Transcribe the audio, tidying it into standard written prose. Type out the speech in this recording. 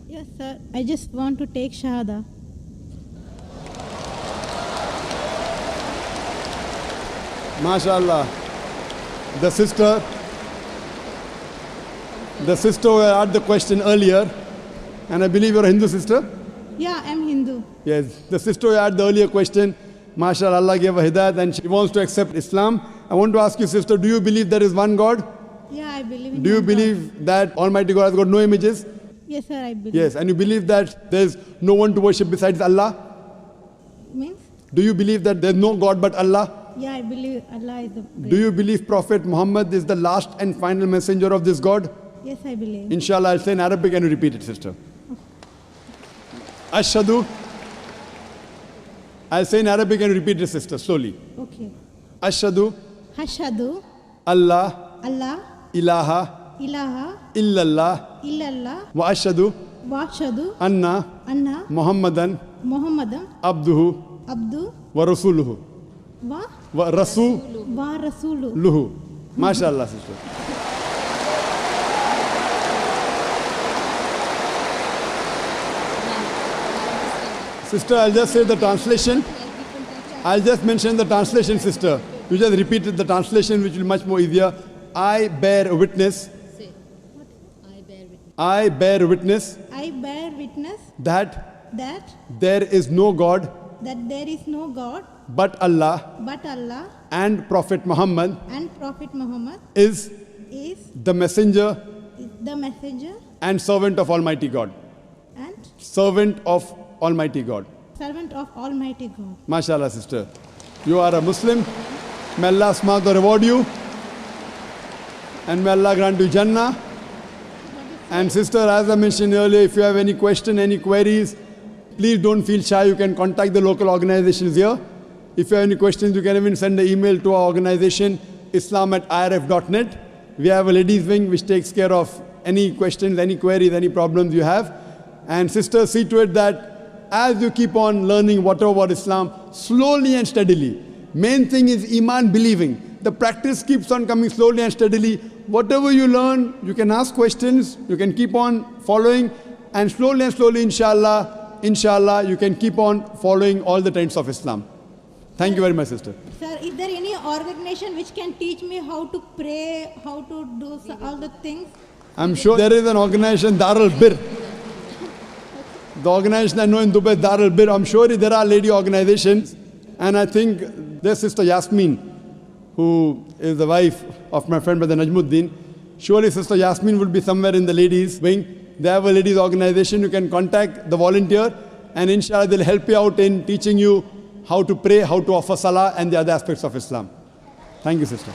Yes, sir. I just want to take Shahada. MashaAllah. The sister who asked the question earlier, and I believe you're a Hindu sister? Yeah, I'm Hindu. Yes, the sister who asked the earlier question, MashaAllah, Allah gave her hidayat and she wants to accept Islam. I want to ask you, sister, do you believe there is one God? Yeah, I believe in Do you one God. believe that Almighty God has got no images? Yes, sir, I believe. Yes, and you believe that there's no one to worship besides Allah? Means? Do you believe that there's no God but Allah? Yeah, I believe Allah is the great. Do you believe Prophet Muhammad is the last and final messenger of this God? Yes, I believe. Inshallah, I'll say in Arabic and you repeat it, sister. Ashhadu. I'll say in Arabic and you repeat it, sister, slowly. Okay. Ashhadu. Hashadu. Allah. Allah. Ilaha. Ilaha. Illallah. Illallah. Wa ashhadu. Washadu. Anna. Anna. Muhammadan. Muhammadan. Abduhu. Abdu. Wa rasuluhu. Wa. Wa rasuluhu. Wa Rasulu. MashaAllah, sister. Sister, I'll just say the translation. I'll just mention the translation, sister. You just repeated the translation, which will be much more easier. I bear witness. I bear witness. I bear witness That that there is no God there is no God but Allah, but Allah, and Prophet Muhammad and Prophet Muhammad is is the messenger the messenger and servant of Almighty God. and Servant of Almighty God. servant of Almighty God. MashaAllah, sister. You are a Muslim. May Allah subhanahu reward you. And may Allah grant you Jannah. And sister, as I mentioned earlier, if you have any question, any queries, please don't feel shy. You can contact the local organizations here. If you have any questions, you can even send an email to our organization, islam@irf.net. We have a ladies wing which takes care of any questions, any queries, any problems you have. And sister, see to it that as you keep on learning whatever about Islam, slowly and steadily. Main thing is Iman, believing. The practice keeps on coming slowly and steadily. Whatever you learn, you can ask questions, you can keep on following, and slowly, inshallah, you can keep on following all the trends of Islam. Thank you very much, sister. Sir, is there any organization which can teach me how to pray, how to do all the things? I'm sure there is an organization, Darul Bir. The organization I know in Dubai, Darul Bir. I'm sure there are lady organizations, and I think there's Sister Yasmin, who is the wife of my friend Brother Najmuddin. Surely Sister Yasmin would be somewhere in the ladies wing. They have a ladies organization. You can contact the volunteer, and inshallah they'll help you out in teaching you how to pray, how to offer salah, and the other aspects of Islam. Thank you, sister.